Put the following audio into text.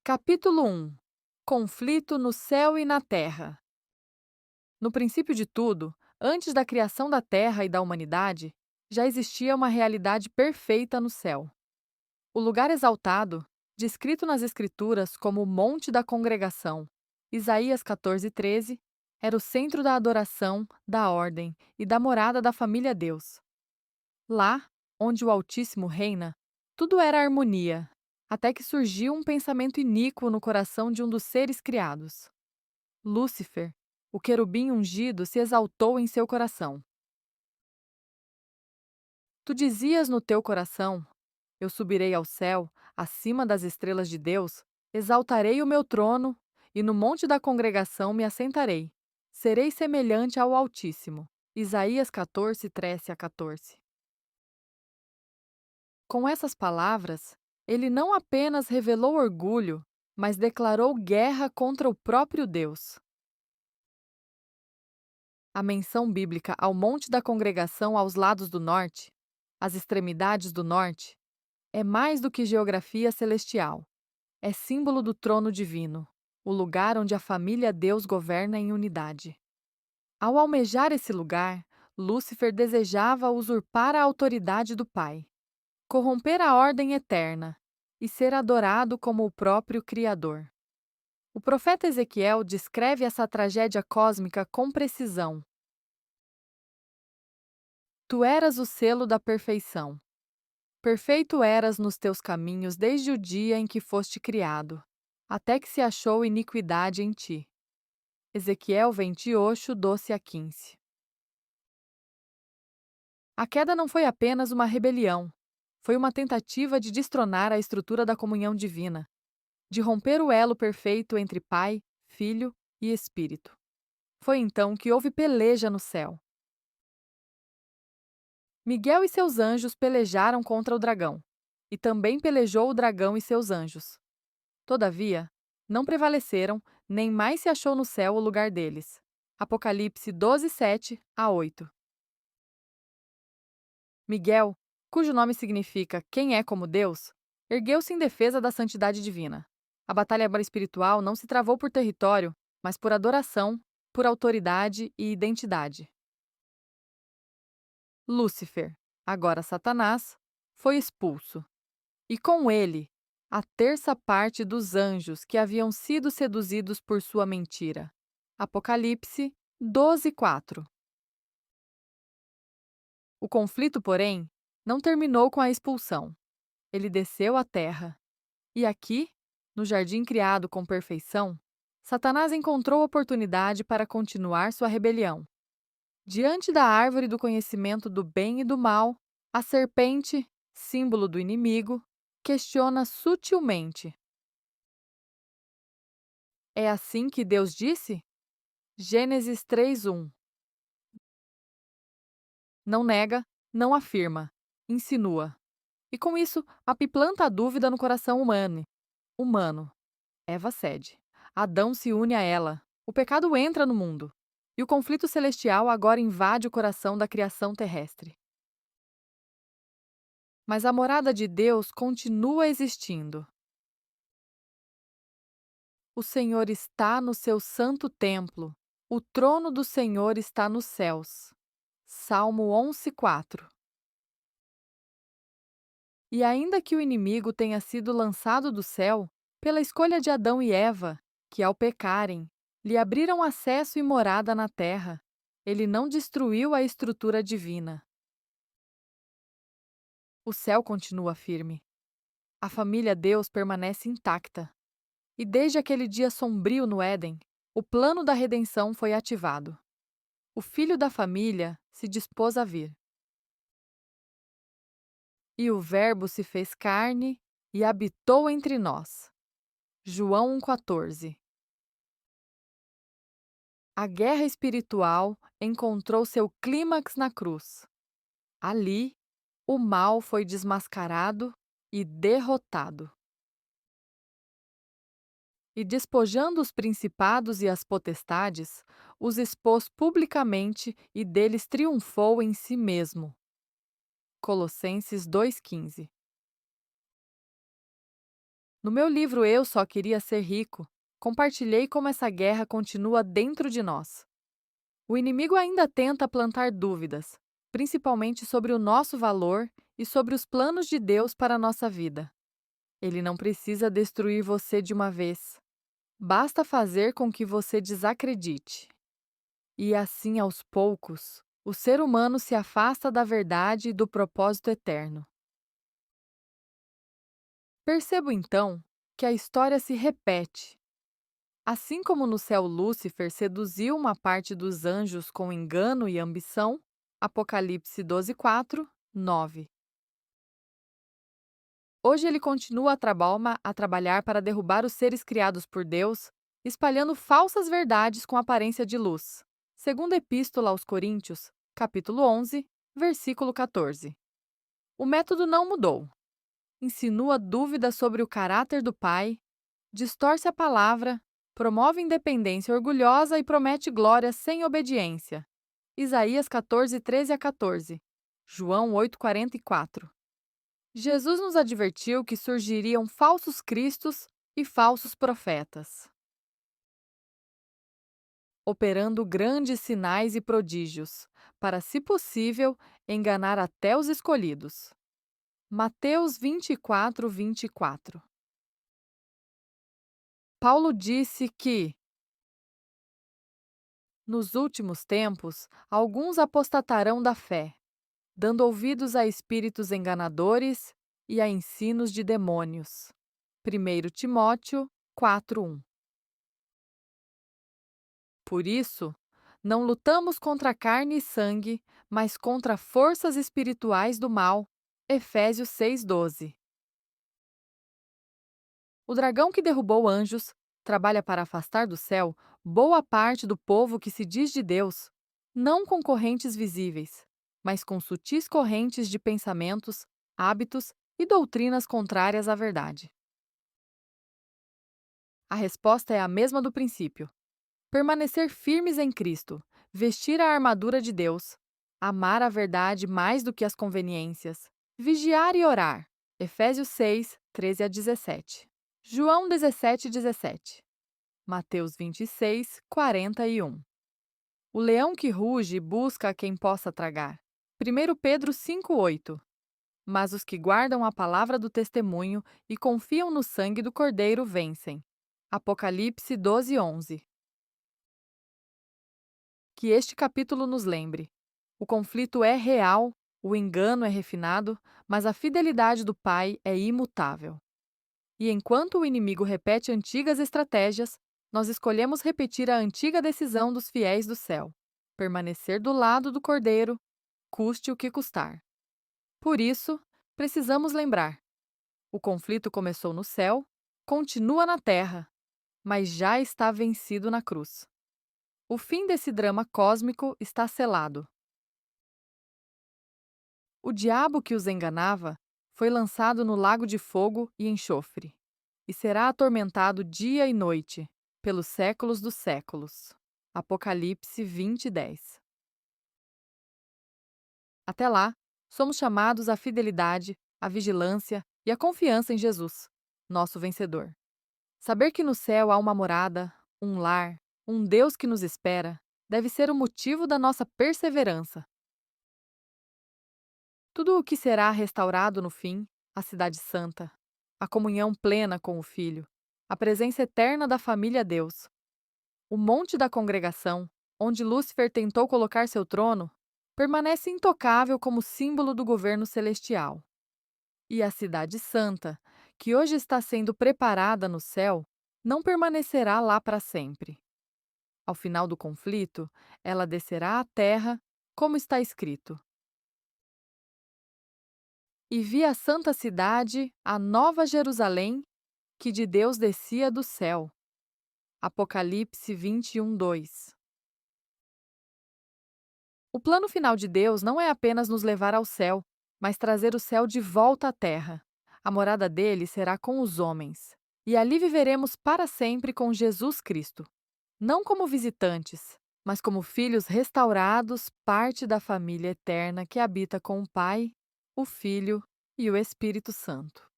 Capítulo 1. Conflito no céu e na terra. No princípio de tudo, antes da criação da terra e da humanidade, já existia uma realidade perfeita no céu. O lugar exaltado, descrito nas Escrituras como o Monte da Congregação, Isaías 14:13, era o centro da adoração, da ordem e da morada da família Deus. Lá, onde o Altíssimo reina, tudo era harmonia, até que surgiu um pensamento iníquo no coração de um dos seres criados. Lúcifer, o querubim ungido, se exaltou em seu coração. Tu dizias no teu coração: Eu subirei ao céu, acima das estrelas de Deus, exaltarei o meu trono, e no monte da congregação me assentarei. Serei semelhante ao Altíssimo. Isaías 14, 13 a 14. Com essas palavras, ele não apenas revelou orgulho, mas declarou guerra contra o próprio Deus. A menção bíblica ao Monte da Congregação aos lados do norte, as extremidades do norte, é mais do que geografia celestial. É símbolo do trono divino, o lugar onde a família Deus governa em unidade. Ao almejar esse lugar, Lúcifer desejava usurpar a autoridade do Pai, corromper a ordem eterna e ser adorado como o próprio Criador. O profeta Ezequiel descreve essa tragédia cósmica com precisão. Tu eras o selo da perfeição. Perfeito eras nos teus caminhos desde o dia em que foste criado, até que se achou iniquidade em ti. Ezequiel 28, 12 a 15. A queda não foi apenas uma rebelião, foi uma tentativa de destronar a estrutura da comunhão divina, de romper o elo perfeito entre Pai, Filho e Espírito. Foi então que houve peleja no céu. Miguel e seus anjos pelejaram contra o dragão, e também pelejou o dragão e seus anjos. Todavia, não prevaleceram, nem mais se achou no céu o lugar deles. Apocalipse 12, 7 a 8. Miguel, cujo nome significa quem é como Deus, ergueu-se em defesa da santidade divina. A batalha espiritual não se travou por território, mas por adoração, por autoridade e identidade. Lúcifer, agora Satanás, foi expulso. E com ele, a terça parte dos anjos que haviam sido seduzidos por sua mentira. Apocalipse 12, 4. O conflito, porém, não terminou com a expulsão. Ele desceu à terra. E aqui, no jardim criado com perfeição, Satanás encontrou oportunidade para continuar sua rebelião. Diante da árvore do conhecimento do bem e do mal, a serpente, símbolo do inimigo, questiona sutilmente: É assim que Deus disse? Gênesis 3:1. Não nega, não afirma, insinua. E com isso, planta a dúvida no coração humano. Eva cede. Adão se une a ela. O pecado entra no mundo. E o conflito celestial agora invade o coração da criação terrestre. Mas a morada de Deus continua existindo. O Senhor está no seu santo templo. O trono do Senhor está nos céus. Salmo 11:4. E ainda que o inimigo tenha sido lançado do céu, pela escolha de Adão e Eva, que ao pecarem, lhe abriram acesso e morada na terra, ele não destruiu a estrutura divina. O céu continua firme. A família Deus permanece intacta. E desde aquele dia sombrio no Éden, o plano da redenção foi ativado. O filho da família se dispôs a vir. E o Verbo se fez carne e habitou entre nós. João 1,14. A guerra espiritual encontrou seu clímax na cruz. Ali, o mal foi desmascarado e derrotado. E despojando os principados e as potestades, os expôs publicamente e deles triunfou em si mesmo. Colossenses 2,15. No meu livro Eu Só Queria Ser Rico, compartilhei como essa guerra continua dentro de nós. O inimigo ainda tenta plantar dúvidas, principalmente sobre o nosso valor e sobre os planos de Deus para a nossa vida. Ele não precisa destruir você de uma vez. Basta fazer com que você desacredite. E assim, aos poucos, o ser humano se afasta da verdade e do propósito eterno. Percebo então que a história se repete. Assim como no céu Lúcifer seduziu uma parte dos anjos com engano e ambição, Apocalipse 12:4, 9. Hoje ele continua a trabalhar para derrubar os seres criados por Deus, espalhando falsas verdades com aparência de luz. Segunda Epístola aos Coríntios, capítulo 11, versículo 14. O método não mudou. Insinua dúvidas sobre o caráter do Pai, distorce a palavra, promove independência orgulhosa e promete glória sem obediência. Isaías 14, 13 a 14. João 8, 44. Jesus nos advertiu que surgiriam falsos cristos e falsos profetas, operando grandes sinais e prodígios, para, se possível, enganar até os escolhidos. Mateus 24, 24. Paulo disse que, nos últimos tempos, alguns apostatarão da fé, dando ouvidos a espíritos enganadores e a ensinos de demônios. 1 Timóteo 4:1. Por isso, não lutamos contra carne e sangue, mas contra forças espirituais do mal. Efésios 6:12. O dragão que derrubou anjos trabalha para afastar do céu boa parte do povo que se diz de Deus, não com correntes visíveis, mas com sutis correntes de pensamentos, hábitos e doutrinas contrárias à verdade. A resposta é a mesma do princípio: permanecer firmes em Cristo, vestir a armadura de Deus, amar a verdade mais do que as conveniências, vigiar e orar. Efésios 6, 13 a 17. João 17, 17. Mateus 26, 41. O leão que ruge busca a quem possa tragar. 1 Pedro 5, 8. Mas os que guardam a palavra do testemunho e confiam no sangue do Cordeiro vencem. Apocalipse 12, 11. Que este capítulo nos lembre: o conflito é real, o engano é refinado, mas a fidelidade do Pai é imutável. E enquanto o inimigo repete antigas estratégias, nós escolhemos repetir a antiga decisão dos fiéis do céu: permanecer do lado do Cordeiro, custe o que custar. Por isso, precisamos lembrar: o conflito começou no céu, continua na terra, mas já está vencido na cruz. O fim desse drama cósmico está selado. O diabo que os enganava foi lançado no lago de fogo e enxofre, e será atormentado dia e noite, pelos séculos dos séculos. Apocalipse 20, 10. Até lá, somos chamados à fidelidade, à vigilância e à confiança em Jesus, nosso vencedor. Saber que no céu há uma morada, um lar, um Deus que nos espera, deve ser o motivo da nossa perseverança. Tudo o que será restaurado no fim, a Cidade Santa, a comunhão plena com o Filho, a presença eterna da família Deus, o monte da congregação, onde Lúcifer tentou colocar seu trono, permanece intocável como símbolo do governo celestial. E a Cidade Santa, que hoje está sendo preparada no céu, não permanecerá lá para sempre. Ao final do conflito, ela descerá à terra, como está escrito: E vi a santa cidade, a nova Jerusalém, que de Deus descia do céu. Apocalipse 21, 2. O plano final de Deus não é apenas nos levar ao céu, mas trazer o céu de volta à terra. A morada dele será com os homens, e ali viveremos para sempre com Jesus Cristo. Não como visitantes, mas como filhos restaurados, parte da família eterna que habita com o Pai, o Filho e o Espírito Santo.